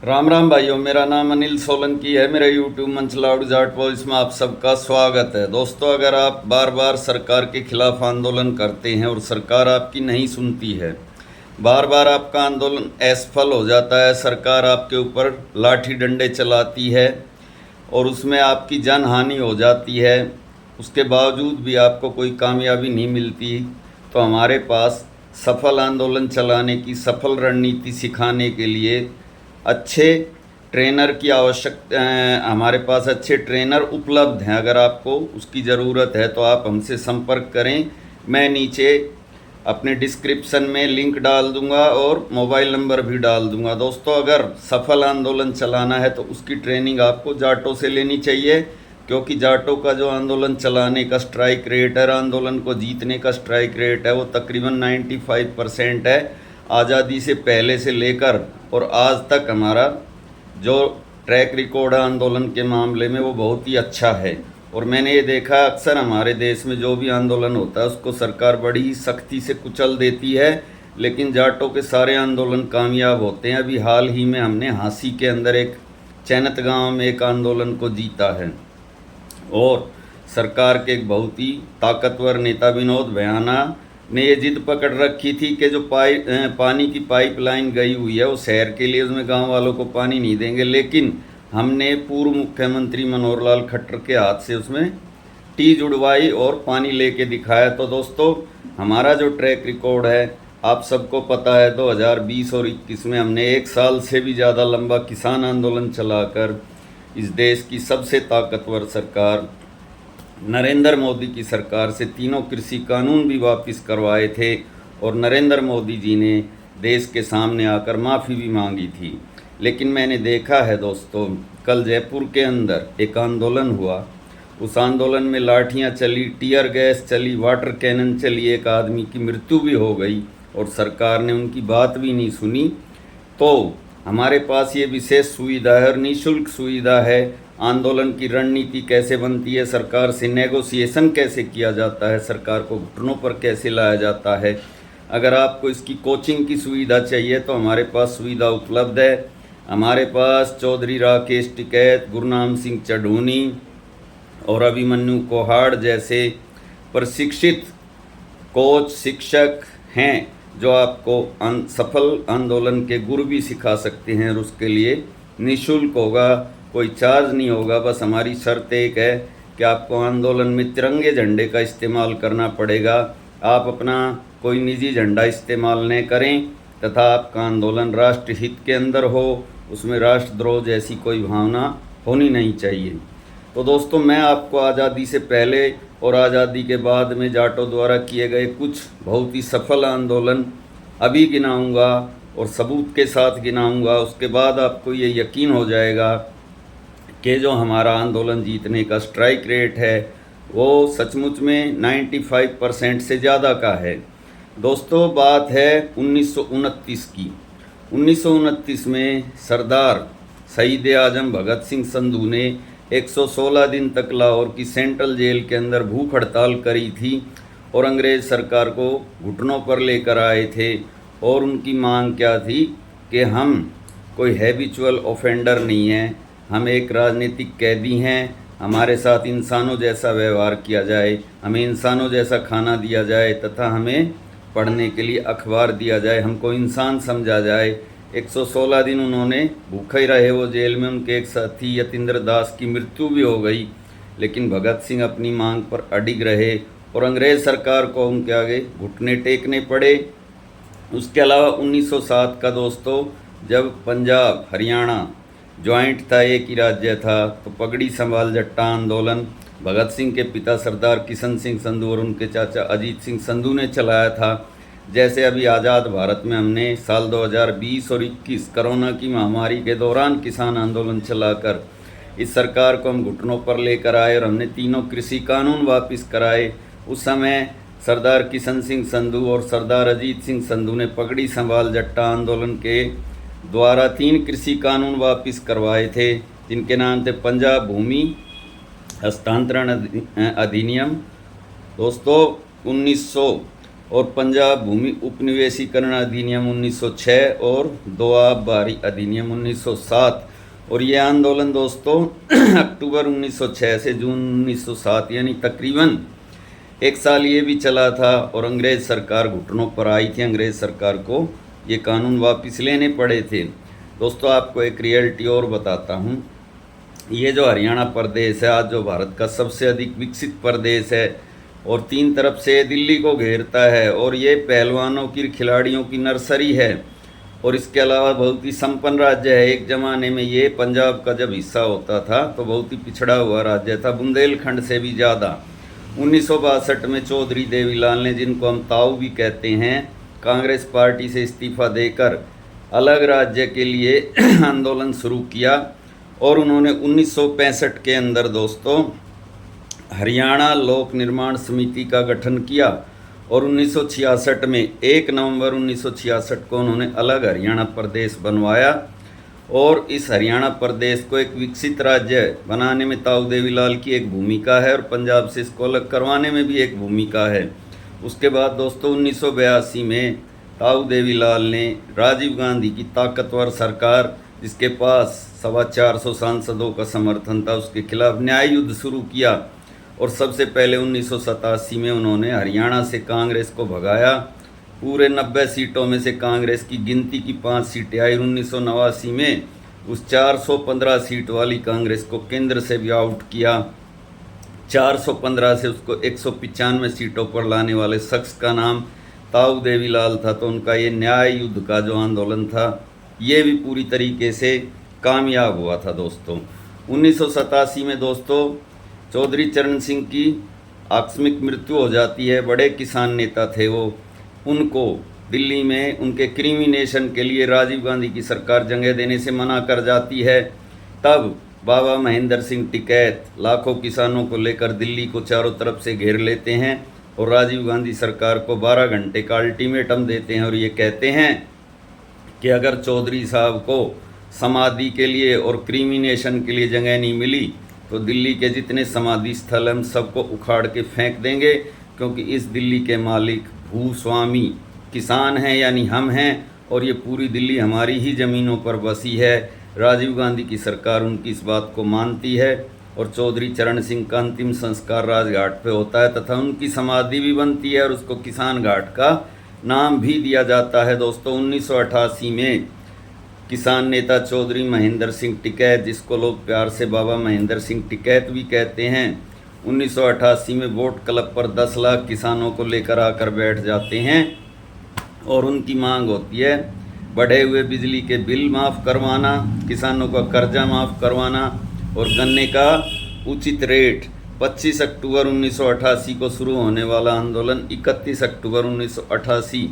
राम राम भाइयों, मेरा नाम अनिल सोलंकी है। मेरा यूट्यूब मंच लाउड जाट वॉइस में आप सबका स्वागत है। दोस्तों, अगर आप बार बार सरकार के खिलाफ आंदोलन करते हैं और सरकार आपकी नहीं सुनती है, बार बार आपका आंदोलन असफल हो जाता है, सरकार आपके ऊपर लाठी डंडे चलाती है और उसमें आपकी जान हानि हो जाती है, उसके बावजूद भी आपको कोई कामयाबी नहीं मिलती, तो हमारे पास सफल आंदोलन चलाने की सफल रणनीति सिखाने के लिए अच्छे ट्रेनर की आवश्यकता, हमारे पास अच्छे ट्रेनर उपलब्ध हैं। अगर आपको उसकी ज़रूरत है तो आप हमसे संपर्क करें। मैं नीचे अपने डिस्क्रिप्शन में लिंक डाल दूंगा और मोबाइल नंबर भी डाल दूंगा। दोस्तों, अगर सफल आंदोलन चलाना है तो उसकी ट्रेनिंग आपको जाटों से लेनी चाहिए, क्योंकि जाटों का जो आंदोलन चलाने का स्ट्राइक रेट है, आंदोलन को जीतने का स्ट्राइक रेट है, वो तकरीबन 95% है। आज़ादी से पहले से लेकर और आज तक हमारा जो ट्रैक रिकॉर्ड है आंदोलन के मामले में, वो बहुत ही अच्छा है। और मैंने ये देखा अक्सर हमारे देश में जो भी आंदोलन होता है उसको सरकार बड़ी ही सख्ती से कुचल देती है, लेकिन जाटों के सारे आंदोलन कामयाब होते हैं। अभी हाल ही में हमने हांसी के अंदर एक चैनत गांव में एक आंदोलन को जीता है और सरकार के एक बहुत ही ताकतवर नेता विनोद भयाना ने ये जिद पकड़ रखी थी कि जो पानी की पाइपलाइन गई हुई है वो शहर के लिए, उसमें गांव वालों को पानी नहीं देंगे। लेकिन हमने पूर्व मुख्यमंत्री मनोहर लाल खट्टर के हाथ से उसमें टी जुड़वाई और पानी लेके दिखाया। तो दोस्तों, हमारा जो ट्रैक रिकॉर्ड है आप सबको पता है, 2020 और 21 में हमने 1 साल से भी ज़्यादा लंबा किसान आंदोलन चलाकर इस देश की सबसे ताकतवर सरकार नरेंद्र मोदी की सरकार से तीनों कृषि कानून भी वापस करवाए थे और नरेंद्र मोदी जी ने देश के सामने आकर माफ़ी भी मांगी थी। लेकिन मैंने देखा है दोस्तों, कल जयपुर के अंदर एक आंदोलन हुआ, उस आंदोलन में लाठियां चली, टीयर गैस चली, वाटर कैनन चली, एक आदमी की मृत्यु भी हो गई और सरकार ने उनकी बात भी नहीं सुनी। तो हमारे पास ये विशेष सुविधा है और निःशुल्क सुविधा है। आंदोलन की रणनीति कैसे बनती है, सरकार से नेगोशिएशन कैसे किया जाता है, सरकार को घुटनों पर कैसे लाया जाता है। अगर आपको इसकी कोचिंग की सुविधा चाहिए तो हमारे पास सुविधा उपलब्ध है। हमारे पास चौधरी राकेश टिकैत, गुरनाम सिंह चढ़ूनी और अभिमन्यु कोहाड़ जैसे प्रशिक्षित कोच शिक्षक हैं जो आपको सफल आंदोलन के गुर भी सिखा सकते हैं और उसके लिए निःशुल्क होगा, कोई चार्ज नहीं होगा। बस हमारी शर्त एक है कि आपको आंदोलन में तिरंगे झंडे का इस्तेमाल करना पड़ेगा। आप अपना कोई निजी झंडा इस्तेमाल न करें तथा आपका आंदोलन राष्ट्र हित के अंदर हो, उसमें राष्ट्रद्रोह जैसी कोई भावना होनी नहीं चाहिए। तो दोस्तों, मैं आपको आज़ादी से पहले और आज़ादी के बाद में जाटों द्वारा किए गए कुछ बहुत ही सफल आंदोलन अभी गिनाऊंगा और सबूत के साथ गिनाऊंगा। उसके बाद आपको ये यकीन हो जाएगा कि जो हमारा आंदोलन जीतने का स्ट्राइक रेट है वो सचमुच में 95% से ज़्यादा का है। दोस्तों, बात है 1929 की। 1929 में सरदार शहीद आजम भगत सिंह संधू ने 116 दिन तक लाहौर की सेंट्रल जेल के अंदर भूख हड़ताल करी थी और अंग्रेज़ सरकार को घुटनों पर लेकर आए थे। और उनकी मांग क्या थी कि हम कोई हैबिचुअल ऑफेंडर नहीं हैं, हम एक राजनीतिक कैदी हैं, हमारे साथ इंसानों जैसा व्यवहार किया जाए, हमें इंसानों जैसा खाना दिया जाए तथा हमें पढ़ने के लिए अखबार दिया जाए, हमको इंसान समझा जाए। 116 दिन उन्होंने भूखे ही रहे वो जेल में। उनके एक साथी यतीन्द्र दास की मृत्यु भी हो गई, लेकिन भगत सिंह अपनी मांग पर अडिग रहे और अंग्रेज़ सरकार को उनके आगे घुटने टेकने पड़े। उसके अलावा 1907 का दोस्तों, जब पंजाब हरियाणा जॉइंट था, एक ही राज्य था, तो पगड़ी संभाल जट्टा आंदोलन भगत सिंह के पिता सरदार किशन सिंह संधू और उनके चाचा अजीत सिंह संधू ने चलाया था। जैसे अभी आज़ाद भारत में हमने साल 2020 और 21 कोरोना की महामारी के दौरान किसान आंदोलन चलाकर इस सरकार को हम घुटनों पर लेकर आए और हमने तीनों कृषि कानून वापस कराए। उस समय सरदार किशन सिंह संधू और सरदार अजीत सिंह संधू ने पगड़ी संभाल जट्टा आंदोलन के द्वारा 3 कृषि कानून वापस करवाए थे, जिनके नाम थे पंजाब भूमि हस्तांतरण अधिनियम दोस्तों 1900 और पंजाब भूमि उपनिवेशीकरण अधिनियम 1906 और दोआब बारी अधिनियम 1907। और ये आंदोलन दोस्तों अक्टूबर 1906 से जून 1907 यानी तकरीबन एक साल ये भी चला था। और अंग्रेज़ सरकार घुटनों पर आई थी, अंग्रेज़ सरकार को ये कानून वापस लेने पड़े थे। दोस्तों आपको एक रियलिटी और बताता हूँ। ये जो हरियाणा प्रदेश है आज जो भारत का सबसे अधिक विकसित प्रदेश है और 3 तरफ से दिल्ली को घेरता है और ये पहलवानों की खिलाड़ियों की नर्सरी है और इसके अलावा बहुत ही संपन्न राज्य है। एक ज़माने में ये पंजाब का जब हिस्सा होता था तो बहुत ही पिछड़ा हुआ राज्य था, बुंदेलखंड से भी ज़्यादा। 1962 में चौधरी देवीलाल ने, जिनको हम ताऊ भी कहते हैं, कांग्रेस पार्टी से इस्तीफा देकर अलग राज्य के लिए आंदोलन शुरू किया और उन्होंने 1965 के अंदर दोस्तों हरियाणा लोक निर्माण समिति का गठन किया और 1966 में 1 नवंबर 1966 को उन्होंने अलग हरियाणा प्रदेश बनवाया। और इस हरियाणा प्रदेश को एक विकसित राज्य बनाने में ताऊ देवीलाल की एक भूमिका है और पंजाब से इसको अलग करवाने में भी एक भूमिका है। उसके बाद दोस्तों 1982 में ताऊ देवीलाल ने राजीव गांधी की ताकतवर सरकार, जिसके पास 425 सांसदों का समर्थन था, उसके खिलाफ न्याय युद्ध शुरू किया और सबसे पहले 1987 में उन्होंने हरियाणा से कांग्रेस को भगाया। पूरे 90 सीटों में से कांग्रेस की गिनती की 5 सीटें आई। 1989 में उस 415 सीट वाली कांग्रेस को केंद्र से भी आउट किया। 415 से उसको 195 सीटों पर लाने वाले शख्स का नाम ताऊ देवीलाल था। तो उनका ये न्याय युद्ध का जो आंदोलन था ये भी पूरी तरीके से कामयाब हुआ था दोस्तों। 1987 में दोस्तों चौधरी चरण सिंह की आकस्मिक मृत्यु हो जाती है। बड़े किसान नेता थे वो, उनको दिल्ली में उनके क्रिमिनेशन के लिए राजीव गांधी की सरकार जगह देने से मना कर जाती है। तब बाबा महेंद्र सिंह टिकैत लाखों किसानों को लेकर दिल्ली को चारों तरफ से घेर लेते हैं और राजीव गांधी सरकार को 12 घंटे का अल्टीमेटम देते हैं और ये कहते हैं कि अगर चौधरी साहब को समाधि के लिए और क्रिमिनेशन के लिए जगह नहीं मिली तो दिल्ली के जितने समाधि स्थल हम सबको उखाड़ के फेंक देंगे, क्योंकि इस दिल्ली के मालिक भूस्वामी किसान हैं यानी हम हैं और ये पूरी दिल्ली हमारी ही ज़मीनों पर बसी है। राजीव गांधी की सरकार उनकी इस बात को मानती है और चौधरी चरण सिंह का अंतिम संस्कार राजघाट पे होता है तथा उनकी समाधि भी बनती है और उसको किसान घाट का नाम भी दिया जाता है। दोस्तों 1988 में किसान नेता चौधरी महेंद्र सिंह टिकैत, जिसको लोग प्यार से बाबा महेंद्र सिंह टिकैत भी कहते हैं, 1988 में वोट क्लब पर 10 लाख किसानों को लेकर आकर बैठ जाते हैं और उनकी मांग होती है बढ़े हुए बिजली के बिल माफ़ करवाना, किसानों का कर्जा माफ़ करवाना और गन्ने का उचित रेट। 25 अक्टूबर 1988 को शुरू होने वाला आंदोलन 31 अक्टूबर 1988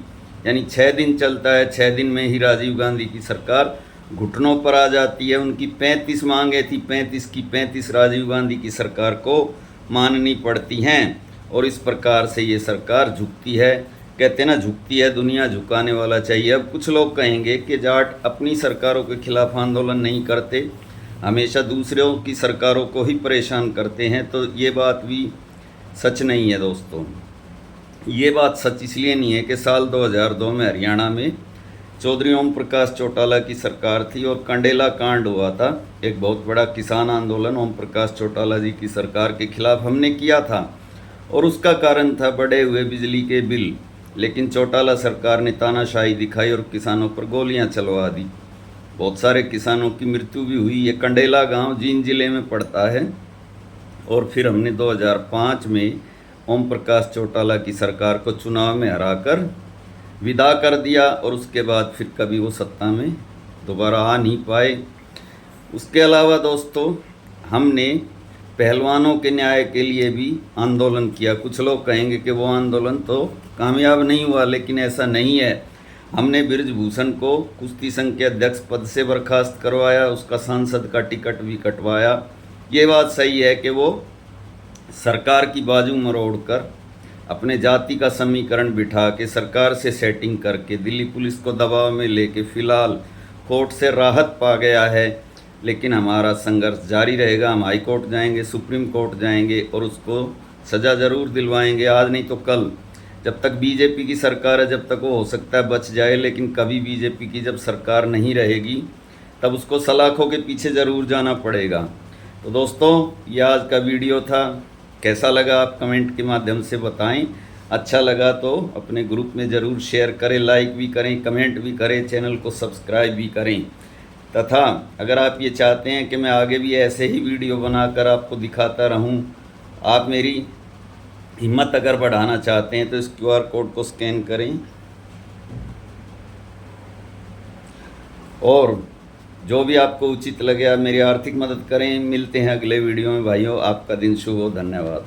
यानी 6 दिन चलता है। 6 दिन में ही राजीव गांधी की सरकार घुटनों पर आ जाती है। उनकी 35 मांगें थी, 35 की 35 राजीव गांधी की सरकार को माननी पड़ती हैं और इस प्रकार से ये सरकार झुकती है। कहते हैं ना, झुकती है दुनिया, झुकाने वाला चाहिए। अब कुछ लोग कहेंगे कि जाट अपनी सरकारों के खिलाफ आंदोलन नहीं करते, हमेशा दूसरों की सरकारों को ही परेशान करते हैं, तो ये बात भी सच नहीं है दोस्तों। ये बात सच इसलिए नहीं है कि साल 2002 में हरियाणा में चौधरी ओम प्रकाश चौटाला की सरकार थी और कंडेला कांड हुआ था। एक बहुत बड़ा किसान आंदोलन ओम प्रकाश चौटाला जी की सरकार के खिलाफ हमने किया था और उसका कारण था बढ़े हुए बिजली के बिल। लेकिन चौटाला सरकार ने तानाशाही दिखाई और किसानों पर गोलियां चलवा दी। बहुत सारे किसानों की मृत्यु भी हुई। ये कंडेला गांव जींद जिले में पड़ता है। और फिर हमने 2005 में ओम प्रकाश चौटाला की सरकार को चुनाव में हराकर विदा कर दिया और उसके बाद फिर कभी वो सत्ता में दोबारा आ नहीं पाए। उसके अलावा दोस्तों हमने पहलवानों के न्याय के लिए भी आंदोलन किया। कुछ लोग कहेंगे कि वो आंदोलन तो कामयाब नहीं हुआ, लेकिन ऐसा नहीं है। हमने बृजभूषण को कुश्ती संघ के अध्यक्ष पद से बर्खास्त करवाया, उसका सांसद का टिकट भी कटवाया। ये बात सही है कि वो सरकार की बाजू मरोड़कर अपने जाति का समीकरण बिठा के सरकार से सेटिंग करके दिल्ली पुलिस को दबाव में लेके फ़िलहाल कोर्ट से राहत पा गया है। लेकिन हमारा संघर्ष जारी रहेगा। हम हाई कोर्ट जाएंगे, सुप्रीम कोर्ट जाएंगे और उसको सज़ा ज़रूर दिलवाएंगे, आज नहीं तो कल। जब तक बीजेपी की सरकार है जब तक वो हो सकता है बच जाए, लेकिन कभी बीजेपी की जब सरकार नहीं रहेगी तब उसको सलाखों के पीछे ज़रूर जाना पड़ेगा। तो दोस्तों ये आज का वीडियो था, कैसा लगा आप कमेंट के माध्यम से बताएं। अच्छा लगा तो अपने ग्रुप में ज़रूर शेयर करें, लाइक भी करें, कमेंट भी करें, चैनल को सब्सक्राइब भी करें। तथा अगर आप ये चाहते हैं कि मैं आगे भी ऐसे ही वीडियो बनाकर आपको दिखाता रहूं, आप मेरी हिम्मत अगर बढ़ाना चाहते हैं तो इस QR कोड को स्कैन करें और जो भी आपको उचित लगे आप मेरी आर्थिक मदद करें। मिलते हैं अगले वीडियो में भाइयों, आपका दिन शुभ हो। धन्यवाद।